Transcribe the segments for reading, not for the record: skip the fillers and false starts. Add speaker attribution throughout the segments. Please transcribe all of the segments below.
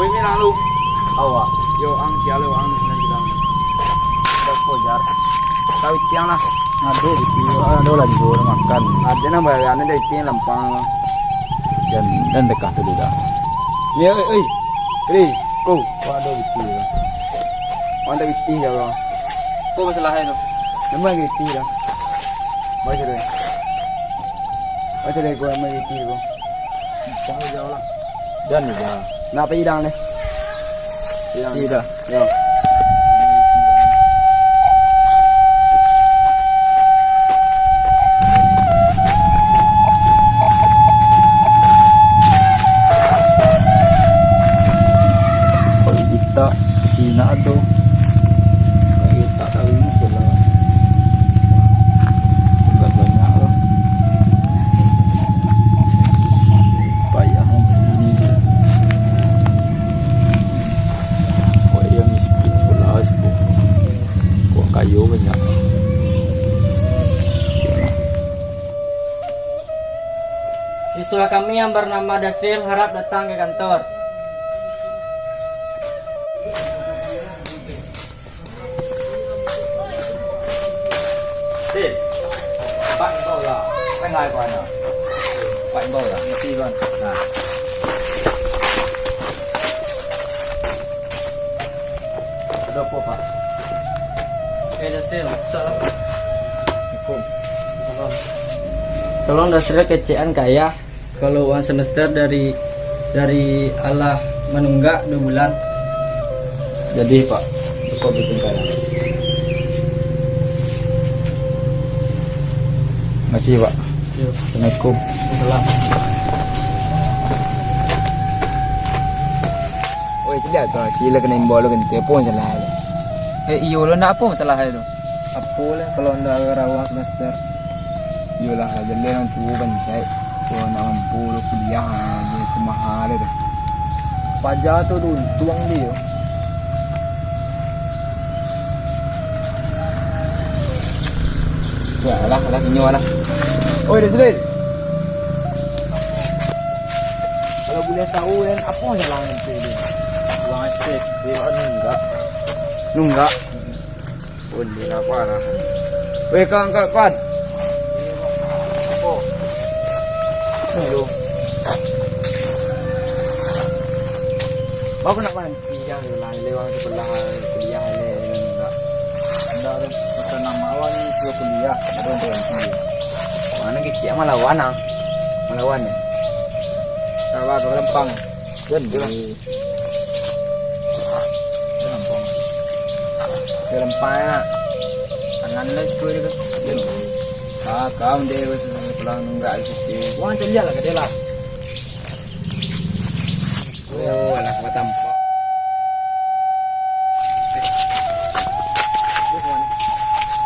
Speaker 1: Oi mi lalu.
Speaker 2: Awak.
Speaker 1: Yo ang sialo ang senang bilang.
Speaker 2: Pojar.
Speaker 1: Kawit tiang lah.
Speaker 2: Aduh, ada lanjut makan.
Speaker 1: Ada nama bayangan dari tiang lampang.
Speaker 2: Dan dekat tu juga.
Speaker 1: Ya, oi. Kri, kau.
Speaker 2: Waduh gitu.
Speaker 1: Mana biti ya bang?
Speaker 2: Kok masalahnya tu?
Speaker 1: Nama biti ya. Baca deh. Baca deh gua nama biti gua.
Speaker 2: Jangan jauh lah. Dan juga.
Speaker 1: Napa hidang deh?
Speaker 2: Tidak.
Speaker 1: Yo.
Speaker 2: Kita hina tu. Kita tahu ni sudah. Bukan banyak lah. Payah ini dia. Kau yang miskin pula sebab kau kayu banyak.
Speaker 3: Siswa kami yang bernama Dasril harap datang ke kantor.
Speaker 2: Tin, Pak Bao lah. Pengai kau ada. Pak Bao lah. Mesti kan. Nah. Ada apa Pak?
Speaker 3: Dasril,
Speaker 2: Assalamualaikum.
Speaker 3: tolong Dasril kecean kaya kalau uang semester dari Allah menunggak 2 bulan.
Speaker 2: Jadi Pak, kau bikin kaya. Masih Pak. Assalamualaikum.
Speaker 3: Salam.
Speaker 1: Oi, tidak tu. Sila kena imbau lu kena pun salah.
Speaker 3: Iyo lo nak apa masalah itu?
Speaker 1: Apa lah kalau ndak ada uang semester. Yolah jalan orang tua kan saya. Kalau nak mampu lu kuliah jadi mahal dah.
Speaker 3: Pajak tu tuang dia.
Speaker 1: Ya lah kinyo lah. Oi, Desril. Kalau boleh tahu dan apa salah nanti dia?
Speaker 2: Uang SPP enggak.
Speaker 1: Nunggak. Boleh apa lah. Weh kawan.
Speaker 2: Apa?
Speaker 1: Hello. Bapak nak mana pinjam lah lewat sebelah kuliah le enggak.
Speaker 2: Enggak ada pesan nama awak ni suruh kuliah. Ada yang berhenti.
Speaker 1: Mana kecil melawan ah. Melawan ni.
Speaker 3: Kawan ke Lempang.
Speaker 2: Jadi. Kenapa?
Speaker 1: Ke Lempang. Angan le sekoi dia.
Speaker 2: Jadi.
Speaker 1: Kau dia sebelah nunggak sikit.
Speaker 3: Uang celia lah ke dia lah.
Speaker 1: Oh, anak kau tampak.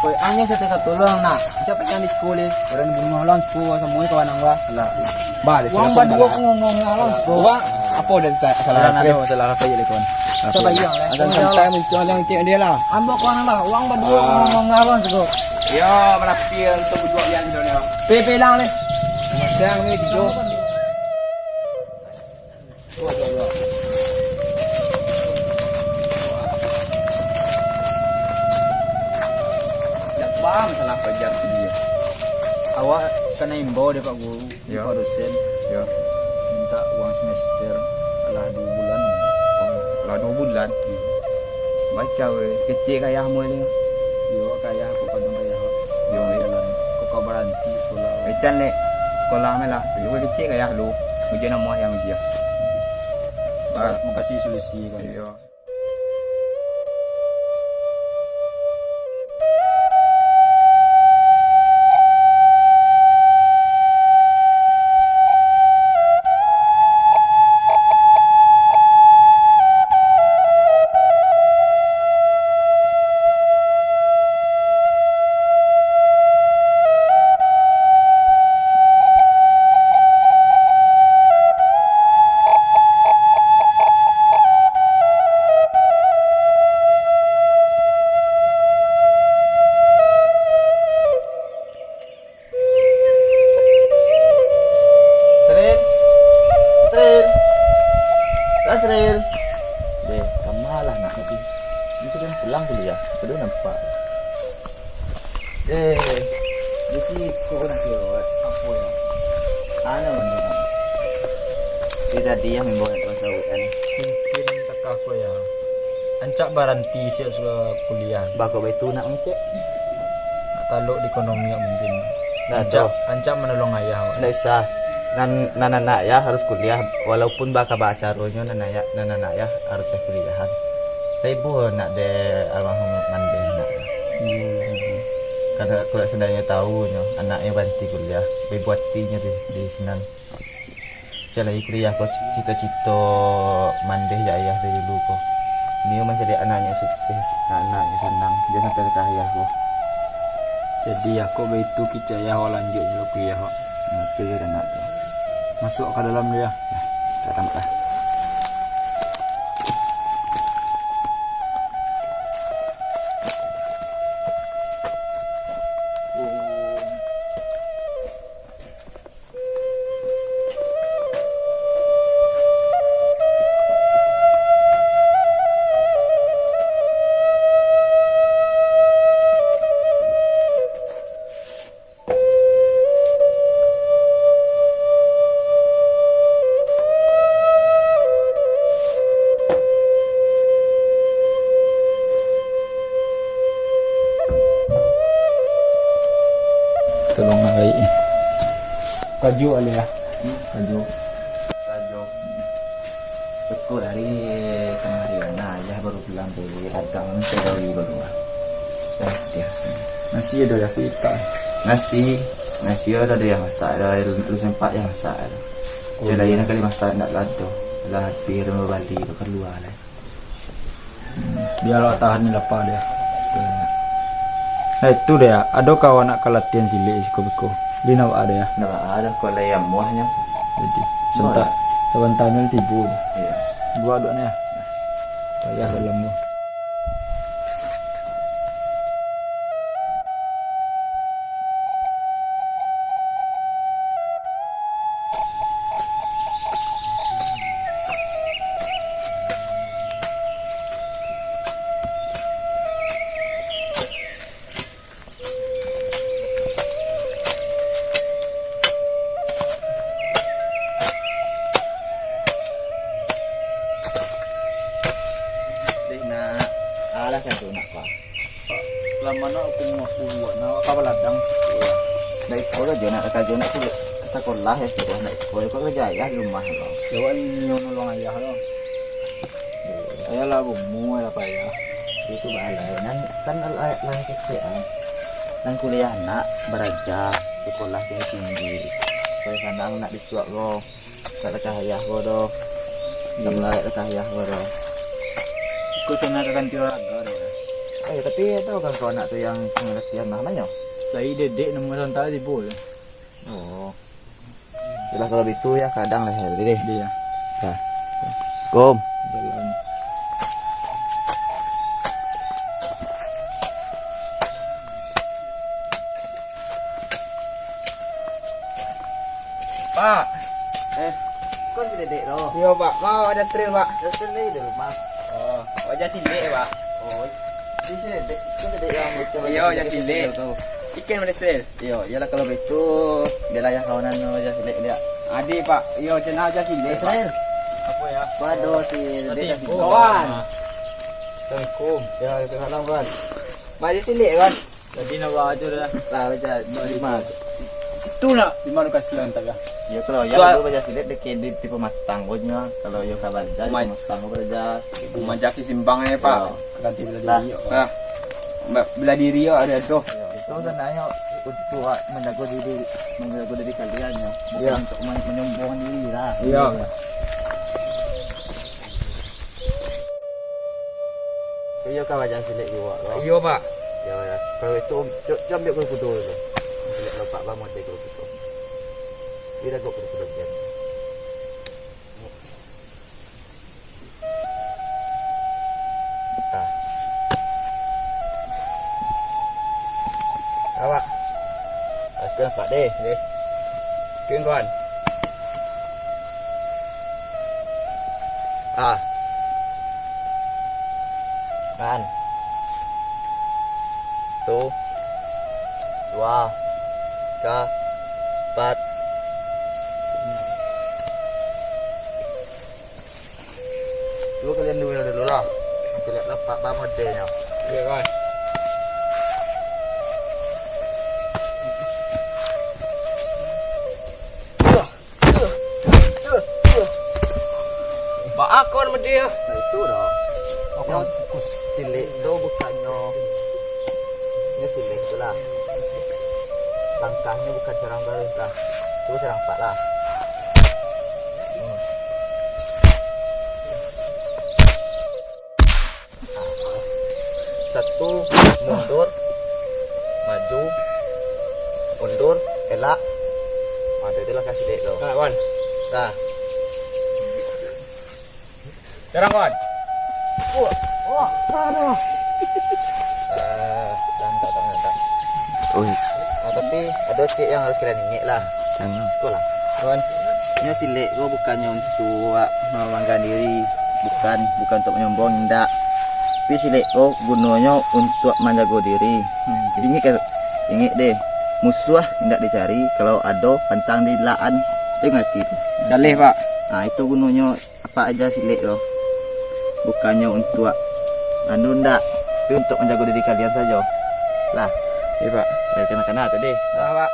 Speaker 3: Koi hanya satu lang nak. Siapa yang di sekolah?
Speaker 1: Orang bunuh lawan sekolah semua kawan angwa.
Speaker 2: Alah.
Speaker 1: Balik.
Speaker 3: Uang bandua aku ngomong lawan sekolah.
Speaker 1: Wah, apa dah salah
Speaker 2: Ada masalah apa je lekon.
Speaker 3: Siapa yang lah?
Speaker 1: Ada santai muncul yang cek dia lah.
Speaker 3: Ambil kau lah. Uang bandua aku ngomong lawan sekolah.
Speaker 1: Ya, berapa untuk berjuang yang di dunia.
Speaker 3: PP lang le.
Speaker 1: Masang ni hidup.
Speaker 2: Apa masalah pelajar dia? Awak kena imbau dia Pak Guru,
Speaker 1: Ya.
Speaker 2: Pak dosen,
Speaker 1: Ya,
Speaker 2: minta uang semester alah 2 bulan.
Speaker 1: kalau 2 bulan. Baca weh, kecil kaya mu ni.
Speaker 2: Yo kaya aku padang kaya.
Speaker 1: Yo,
Speaker 2: Jalan kau berhenti sekolah.
Speaker 1: Ecan le sekolah me lah. Yo kecil kaya lu. Ujian nama yang dia.
Speaker 2: Mau kasih solusi kan.
Speaker 1: Yo.
Speaker 2: pulang kuliah. Baru nampak. Di situ nak lewat.
Speaker 3: Apa ya?
Speaker 2: Ano man yun? Kita dia yang membawa itu sa UN.
Speaker 3: Mungkin tak apa ya. Ancak baranti siap sudah kuliah.
Speaker 2: Bako ba ito na ang cek?
Speaker 3: Taluk di ekonomi mungkin.
Speaker 2: Nah,
Speaker 3: Ancak menolong ayah.
Speaker 2: Nggak usah. Nananaya harus kuliah. Walaupun baka baca ronyo nananaya harus kuliahan. Tapi bu nak de almarhum mandeh nak. Karena kalau sebenarnya tahu nyo anaknya banti kuliah. Bebuatinya di sinan. Saya lagi kuliah kok cita-cita mandeh ya ayah dari dulu kok. Dia mencari anaknya sukses, anaknya senang, dia sampai ke ayah kok.
Speaker 3: Jadi aku begitu kicaya lanjutnya lo kuliah.
Speaker 2: Itu dia anak tu.
Speaker 3: Masuk ke dalam dia.
Speaker 2: Kata mak.
Speaker 3: Tolong ngai. Kaju ali ya.
Speaker 2: Kaju. Betul dari kemarin. Nah, ayah baru pulang dari ladang Sedawi baru. Biasa.
Speaker 3: Nasi ada ya kita.
Speaker 2: Nasi ada dia masak. Ada lu sempat yang masak. Saya lain kali masak nak lado. Lah hampir mau balik ke keluar lah.
Speaker 3: Biar tahan ni lapar dia. Nah itu dia. Ada kawan nak latihan silik siko-biko. Dia nak ada ya.
Speaker 2: Nak ada kalau yang muahnya.
Speaker 3: Jadi sebentar ni tibu.
Speaker 2: Iya.
Speaker 3: Gua ada ni ya. Payah dalam tu.
Speaker 2: Alas yang tu nak apa?
Speaker 3: Lama nak aku mau buat nak apa ladang sekolah.
Speaker 2: Dari sekolah je nak kerja nak tu sekolah ya sekolah nak sekolah kau kerja ya di rumah kau.
Speaker 3: Jawab ni nolong ayah lo. Ayah lah bumu lah payah.
Speaker 2: Itu balai kan lah kecil dan kuliah nak belajar sekolah yang tinggi. Saya kadang nak disuap kau. Tak ada ayah kau doh. Tak melarat ke ayah kau doh.
Speaker 3: Kau tu nak ganti olahraga dah.
Speaker 2: Tapi tahu kan kau anak tu yang pengertian namanya?
Speaker 3: Saya dedek nombor santai di bol.
Speaker 2: Oh. Jelas kalau itu ya kadang lah ya deh.
Speaker 3: Dia.
Speaker 2: Dah. Kom.
Speaker 3: Jalan.
Speaker 1: Pak,
Speaker 2: Kau si dedek doh.
Speaker 1: iya pak, mau ada trail pak.
Speaker 2: Terus ni di rumah.
Speaker 1: Oh, wajah silik pak.
Speaker 2: Oh. Di sini dedek. Kau dedek yang itu.
Speaker 1: Iya, wajah silik. Ikan ada trail.
Speaker 2: Iya, iyalah kalau begitu dia layak kawanan wajah silik dia.
Speaker 1: Adik pak, iya cina wajah silik.
Speaker 2: Israel.
Speaker 3: Apa ya?
Speaker 2: Waduh si dedek.
Speaker 1: Kawan.
Speaker 3: Assalamualaikum.
Speaker 2: Ya, itu salam kan.
Speaker 1: Wajah silik kan.
Speaker 3: Tadi nak bawa aja dah.
Speaker 2: Lah wajah di mana?
Speaker 3: Situ nak di mana kasihan tak ya?
Speaker 2: Ya kalau ya
Speaker 1: Tua-
Speaker 2: dulu wajah silik dekat di tipe matang punya. Kalau yo kabar jadi matang berja.
Speaker 1: Majak si simbangnya pak.
Speaker 3: Ganti bila
Speaker 2: Lah.
Speaker 3: dia.
Speaker 1: Nah, bela diri yo ada tuh.
Speaker 2: Itu kan nanya untuk menjaga diri kalian ya. Bukan
Speaker 3: Iya.
Speaker 2: untuk menyombongkan diri lah.
Speaker 3: Iya.
Speaker 2: Iya kau wajah silik juga.
Speaker 1: Iya pak.
Speaker 2: Ya ya. Kalau itu jam dia kudu tu. Silik bapak bangun dia kudu. Dia dah kudu jam. Awak. Aku nampak deh.
Speaker 1: Kuen kawan.
Speaker 2: Kan. 1, 2, 3, 4. Dulu kalian dulu lah. Nanti lihat lepak modelnya.
Speaker 1: Iya kan. Pak aku sama dia.
Speaker 2: Nah itu dah. Yang silik tu bukannya. Ini silik tu lah. Langkahnya bukan serang garis lah. Itu serang pak lah. Satu, mundur, maju, mundur, elak. Itu lah kasih dek lo.
Speaker 1: Nah, kawan.
Speaker 2: Dah.
Speaker 1: Sekarang kawan.
Speaker 2: Tak. Tapi ada cik yang harus kalian ingat lah. Kau lah.
Speaker 1: Kawan.
Speaker 2: Ini silik gua bukannya untuk membanggakan diri, bukan untuk menyombong, tidak. Tapi silik gua gunanya untuk menjaga diri. Ingat deh, musuh tidak dicari, kalau ada pantang dilaan, ingat itu.
Speaker 1: Dalih pak.
Speaker 2: Nah itu gunanya apa aja silik lo. Bukannya untuk anu ndak, tapi untuk menjaga diri kalian saja. Lah,
Speaker 1: Iya pak.
Speaker 2: dari kena tadi.
Speaker 1: Nah pak.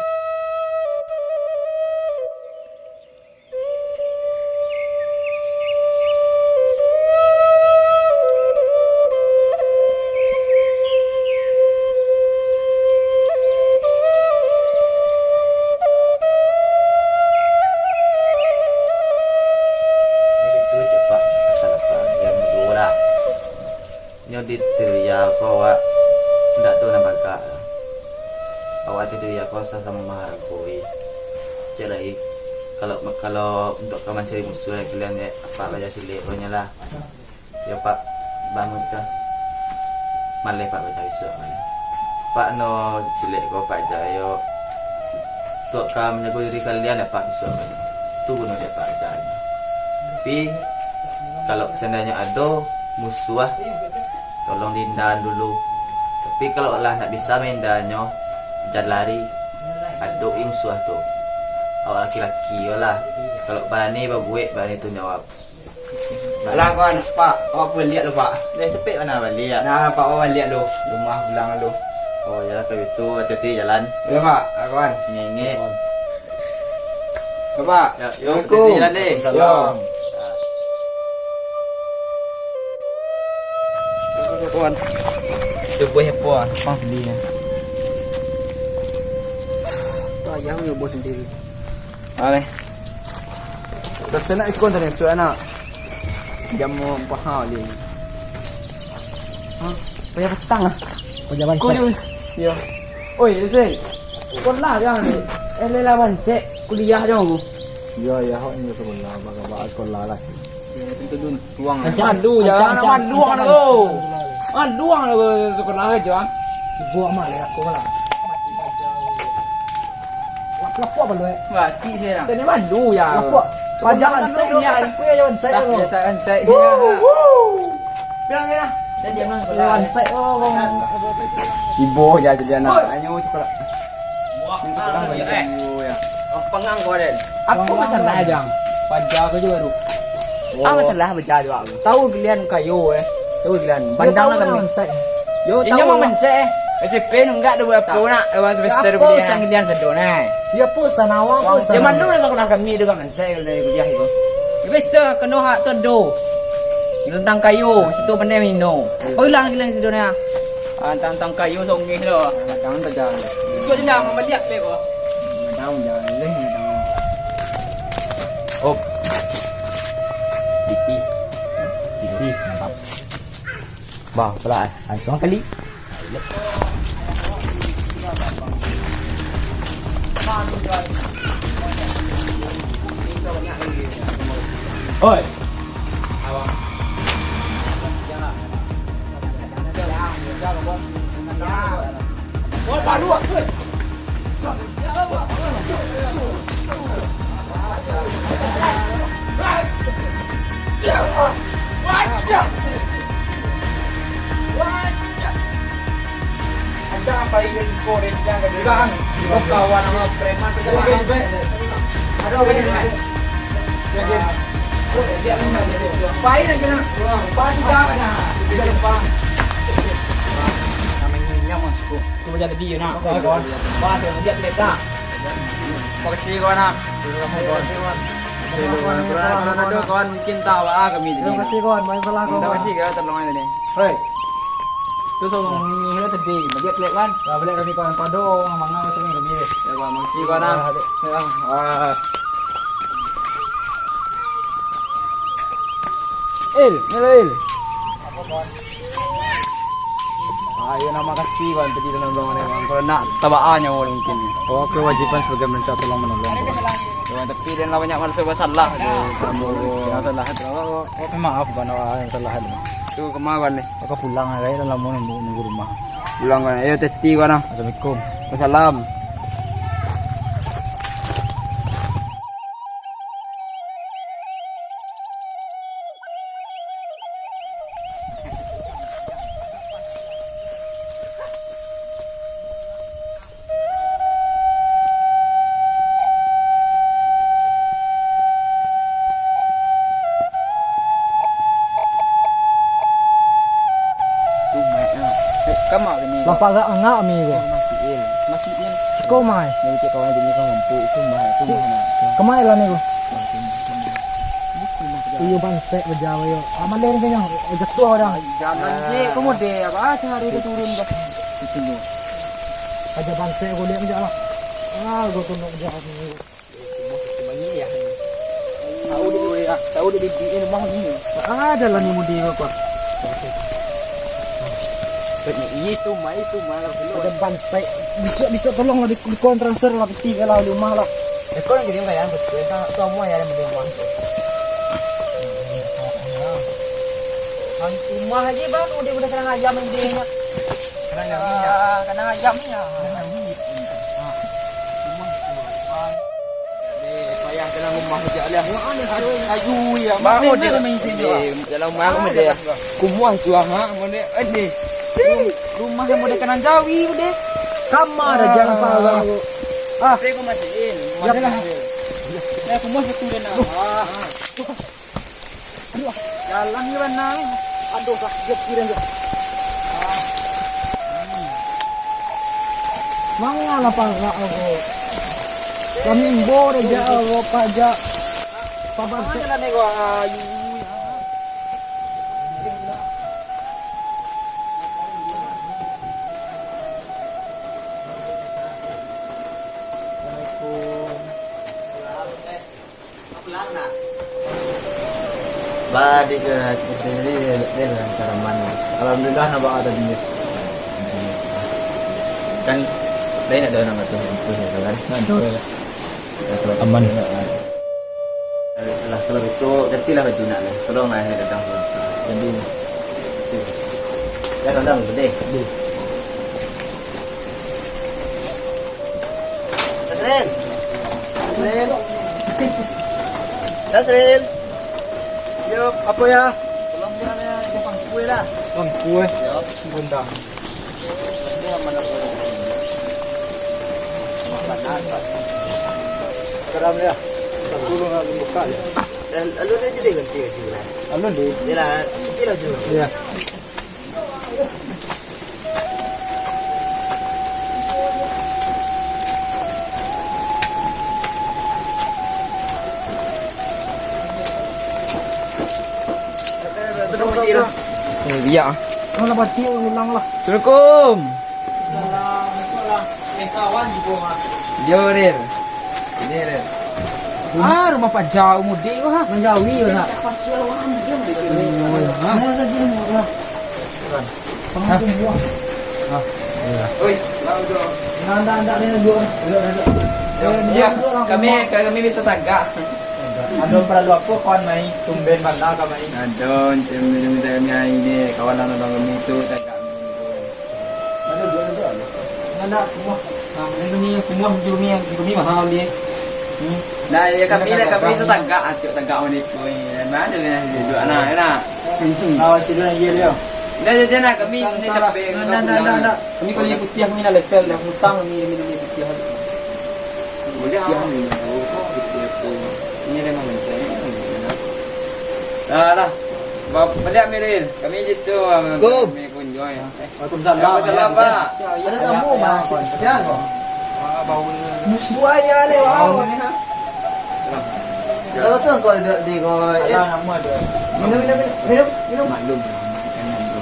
Speaker 2: Ini betul cepat asal apa yang dua lah. Nyo diteria kau awak ndak tahu nak bagak. Awak diteria kau sama maharapui. Cek lagi kalau untuk kau mencari musuh yang kalian ya apa aja silik kau lah. Ya pak bangun kita. Malih pak baca esok malih. Pak no silik kau pak jayo. Untuk kau menjaga diri kalian ya pak esok. Tu guna dia pak jayo. Tapi kalau seandainya ada musuh, tolong dindan dulu. Tapi kalau Allah nak bisa mendanyo, jangan lari. Ada musuh tu. Awak laki-laki lah. Kalau berani berbuat, berani tu jawab.
Speaker 1: Lah kawan. Pak. Awak boleh lihat lu pak.
Speaker 2: Dah sepik mana balik ya?
Speaker 1: Nah pak awak lihat lu. Rumah belang lu.
Speaker 2: Oh ya kalau itu hati-hati jalan.
Speaker 1: Ya pak. Kawan.
Speaker 2: Ngengek.
Speaker 1: Pak.
Speaker 2: Ya, yuk hati-hati jalan deh.
Speaker 1: Salam. Kawan. Itu buah apa? Apa belinya?
Speaker 3: Ayah punya bos sendiri.
Speaker 1: Ale. Terus nak ikut tadi suara nak. Jam 4 hari.
Speaker 3: Payah petang ah. Pejabat
Speaker 1: Kau je. Ya. Oi, Zen. Kau lah jangan ni. Lawan cek kuliah jangan aku.
Speaker 4: Ya, hok ni sekolah, bapak sekolah lah sih.
Speaker 1: Ya, tentu dun tuang.
Speaker 3: Ancan,
Speaker 1: Jangan
Speaker 3: ancan,
Speaker 1: duang
Speaker 3: ancan.
Speaker 1: lu. Duang lu sekolah aja.
Speaker 3: Ibu amak le aku lah. Lapuk apa lu?
Speaker 1: Wah, sikit saya nak. Tadi mandu ya.
Speaker 3: Lapuk.
Speaker 1: Panjangan saya ni.
Speaker 3: Aku ya jawan saya.
Speaker 1: Tak biasaan saya. Bilang dia lah. Dan dia bilang sekolah.
Speaker 3: Jawan saya oh.
Speaker 1: Ibu je jadi anak. Ayo sekolah. Sekolah ya. Pengang kau Den. Apa masalah aja? Pajar ke je baru.
Speaker 3: Apa masalah berjadu aku? Tahu gilian kayu
Speaker 1: Tahu kalian.
Speaker 3: Bandang lah kami. Yo
Speaker 1: Ini mau mense. SMP enggak ada berapa nak. Ewan semester
Speaker 3: Apa
Speaker 1: kuliah.
Speaker 3: sang
Speaker 1: Kalian sedona.
Speaker 3: Dia pusan awak pusan.
Speaker 1: Zaman dulu sekolah kami juga mense dari kuliah itu. Biasa kena hak tu do. Tentang kayu, situ pandai mino. Oh hilang gila situ ni. Tentang kayu songgih tu. Jangan terjalan. Itu je lah mama lihat lek ko. Tahu jangan leh tahu. Oh. Titi. Mantap. Bah, pula seorang kali. Oi. Awak. Jangan. Oi, baru aku. Wajah. paling risiko deh yang gak bilang. Kau kawan sama preman perjalanan. Ada apa ini? Jadi, dia paling yang kena. Paling juga kena. Tidak lupa. Namanya masuk. Cuma jadi dia nak. Kawan. Bahas yang dia kita. Makasih kawan nak. Terima kasih kawan. Kalau ada kawan mungkin tahu kami di sini.
Speaker 3: Terima kasih kawan, banyak salah kawan.
Speaker 1: Terima kasih kawan terlong ini. Hei. Tu tolong ni tadi, bagi klik kan.
Speaker 4: Dah boleh kami kawan pado ngamang macam ni kami.
Speaker 1: Ya kawan, makasih kawan. Ya. Il.
Speaker 4: Apa kawan?
Speaker 1: Ayo nama kasih kawan tadi tolong ni kawan. Kalau nak tabaannya mungkin.
Speaker 4: Oh, kewajiban sebagai manusia tolong menolong.
Speaker 1: Kawan tapi dan lah banyak manusia bersalah.
Speaker 4: Yang salah oh maaf bano yang salah ada.
Speaker 1: Tu kemarin ni.
Speaker 4: Aku pulang aja dalam mau nunggu rumah.
Speaker 1: Pulang kan. Ayo teti kawan.
Speaker 4: Assalamualaikum.
Speaker 1: Wassalam. Kamu ni.
Speaker 3: Lapa gak enggak mi ko.
Speaker 1: Masih il.
Speaker 3: Ko mai.
Speaker 1: Jadi cik kawan jadi kawan mampu itu mana.
Speaker 3: Kemai lah ni ko. Iyo banse berjawa yo. Aman len kanya. Ojak tu orang.
Speaker 1: Jangan je, kamu deh apa hari itu turun dah. Itu dulu.
Speaker 3: Aja banse ko lihat jalan. Go tunok jalan ni.
Speaker 1: Banyak ya. Tahu dia di rumah ni.
Speaker 3: Ada lah ni mudi ko.
Speaker 1: Itu mah
Speaker 3: Ada banse. Bisa tolong lah di transfer lah peti kalau di rumah lah.
Speaker 1: Kau yang jadi kayak betul. Semua ya yang di rumah. Rumah aja bang, udah kena ayam intinya. Kena ayamnya. Payah dalam rumah aja lah. Ayu ya. Mau dia main sini. Dalam rumah kamu dia. Kumuah tu ah, mana ada. Rumah yang mau kena jawi udah.
Speaker 3: Kamar aja apa aku.
Speaker 1: Saya kau masihin. Masih. Ya kumuah itu dah nak. Jalan ni mana?
Speaker 3: Aduh sakit kira dia. Mangala pa nga ako. Kami bore ja ako pa ja. Pabanse
Speaker 1: Jalan ni gua ayu.
Speaker 2: Badi ke sini dia antara mana.
Speaker 4: Alhamdulillah nabak ada duit.
Speaker 2: Kan lain ada nama tu kan.
Speaker 4: Aman.
Speaker 2: Kalau itu gantilah baju nak lah. Tolong lah datang jadi. Ya datang gede. Tasril. Tasril.
Speaker 3: Yo, apa ya?
Speaker 2: Tolong dia lah Jepang kue lah.
Speaker 3: Bang kue.
Speaker 2: Ya,
Speaker 3: Bunda.
Speaker 2: dia mana kue. Makanan.
Speaker 3: Keram dia. Tolong nak buka ya.
Speaker 2: Lalu dia jadi ganti aja lah.
Speaker 3: Alun di.
Speaker 2: Dia lah, ganti lah juga.
Speaker 3: Ya.
Speaker 1: Biar.
Speaker 3: Kalau bati ulang lah.
Speaker 1: Assalamualaikum.
Speaker 3: Kawan juga mah.
Speaker 1: Dia. Rumah Pak jauh mudik kau ha.
Speaker 3: Menjauhi yo nak.
Speaker 1: Ha.
Speaker 3: Mana saja murah. Panggung buah.
Speaker 1: Oi,
Speaker 3: Anda ni dua.
Speaker 1: ya, kami bisa tagak.
Speaker 4: Adon perlu apa kawan mai tumben mana kami.
Speaker 1: Adon, minta kami ini kawan anak kami itu tagak.
Speaker 4: Ada dua.
Speaker 3: Anda kumah. Ini kumah jumi mahal dia.
Speaker 1: Nah, ya kami bisa tagak, acuk tagak ni tu. Mana dengan dua anak.
Speaker 4: Awak sini ye dia.
Speaker 1: Dah nak kami ni tapi
Speaker 3: Nggak. Kami kalau yang putih kami nak level dah hutang kami minum yang putih.
Speaker 1: boleh ini memang mencari. Lah. Balik Miril. Kami jitu
Speaker 2: Go.
Speaker 1: kami kunjung ya.
Speaker 3: Waalaikumsalam.
Speaker 1: Waalaikumsalam Pak.
Speaker 2: Ada tamu mas. Siang kok.
Speaker 3: Musuh ayah ni wow.
Speaker 2: Kalau sen kau di kau.
Speaker 3: Nama ada.
Speaker 2: Minum.
Speaker 1: Maklum makanan tu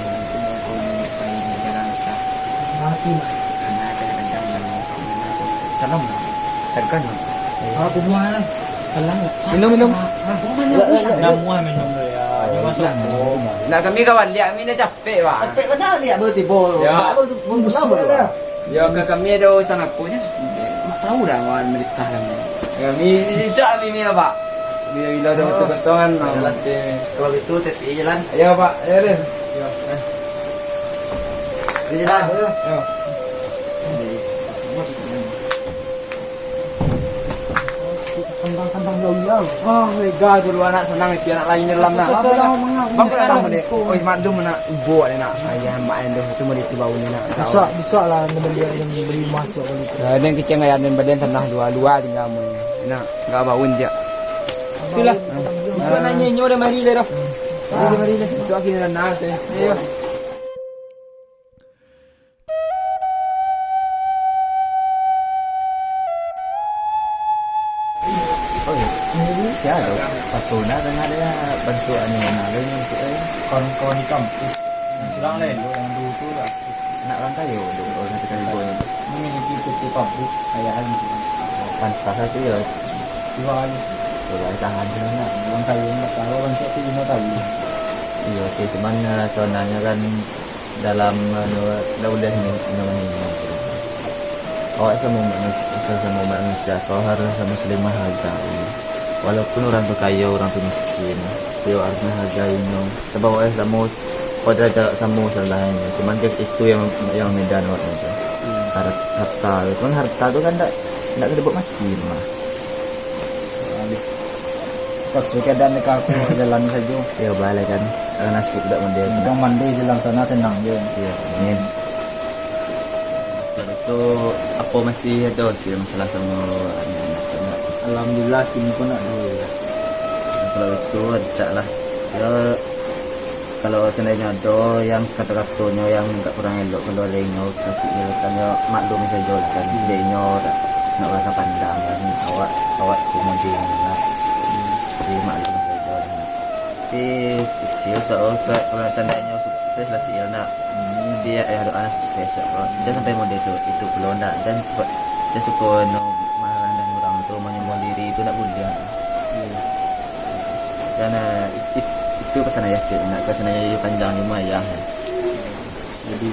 Speaker 1: itu rasa.
Speaker 3: Mati mah.
Speaker 1: Karena kadang-kadang salam. Serkan.
Speaker 3: Aku buat. Salah.
Speaker 2: Minum.
Speaker 3: Nama minum dia. Dia masuk.
Speaker 1: Nak kami kawan lihat kami dah capek Pak.
Speaker 2: Sampai mana dia bertipu.
Speaker 1: Ya.
Speaker 2: Musuh dia.
Speaker 1: Ya kami ada urusan apa je. Tahu dah wan meritah kami. Kami sisa kami ni lah Pak. Bila ada waktu kosongan nanti.
Speaker 2: Kalau itu tepi jalan.
Speaker 1: Ya Pak, ya deh.
Speaker 2: Di jalan.
Speaker 1: Ya.
Speaker 3: Kembang-kembang jauh-jauh.
Speaker 1: Oh, lega dulu anak senang si anak lain dalam nak. Bang dah mana? Oh, maklum nak ibu ada nak. Ayah mak endo tu mau ditibau ni nak.
Speaker 3: Besok lah beli yang beli masuk kalau itu.
Speaker 1: Dan kecil ayah dan badan tanah dua tinggal mu. Nak enggak bauin dia. Itulah.
Speaker 3: Besok nanya nyo dah mari dah.
Speaker 1: Mari lah. Itu akhirnya nak. Ayo.
Speaker 2: Siapa ada? Pasona kan ada bantuan yang mana untuk
Speaker 3: Kawan-kawan di kampus. Yang sedang lain yang dulu tu lah.
Speaker 2: nak orang kayu dulu orang sekali boleh.
Speaker 3: Memiliki kutu pabrik kayaan.
Speaker 2: Pantas itu ya.
Speaker 3: Jual.
Speaker 2: Kalau tangan tu nak.
Speaker 3: Orang kayu nak tahu orang siapa yang nak tahu.
Speaker 2: Iya sih, cuman contohnya kan dalam udah ini. Awak sama manusia, kau harus sama saling menghargai. Walaupun orang tu kaya, orang tu miskin, kau harus menghargainya. Sebab awak sama, kau ada sama salahnya. Cuman itu yang medan awak itu. Harta, cuman harta tu kan tak kena buat mati mah.
Speaker 3: Pas keadaan mereka aku jalan saja.
Speaker 2: Ya balik kan, nasib tak mendek.
Speaker 3: Yang mandi jalan sana senang je.
Speaker 2: Ya, amin. Kalau itu apa masih ada sih masalah sama anak-anak?
Speaker 3: Alhamdulillah kini pun nak dulu.
Speaker 2: Kalau itu acak lah. Ya, kalau seandainya ada yang kata-katanya yang tak kurang elok, kalau lainnya kasih kan ya maklum saja kan. Lainnya nak rasa pandang kan awak kemudian lah. Jadi maklum saja. Tapi sukses kalau seandainya sukses lah sih nak. Dia ada anak sukses. Jangan sampai model itu belum nak dan sebab dia suka marah dan orang tu menyembah diri itu nak boleh. Dan itu pesan ayah cik nak pesan ayah panjang ni ayah.
Speaker 3: Jadi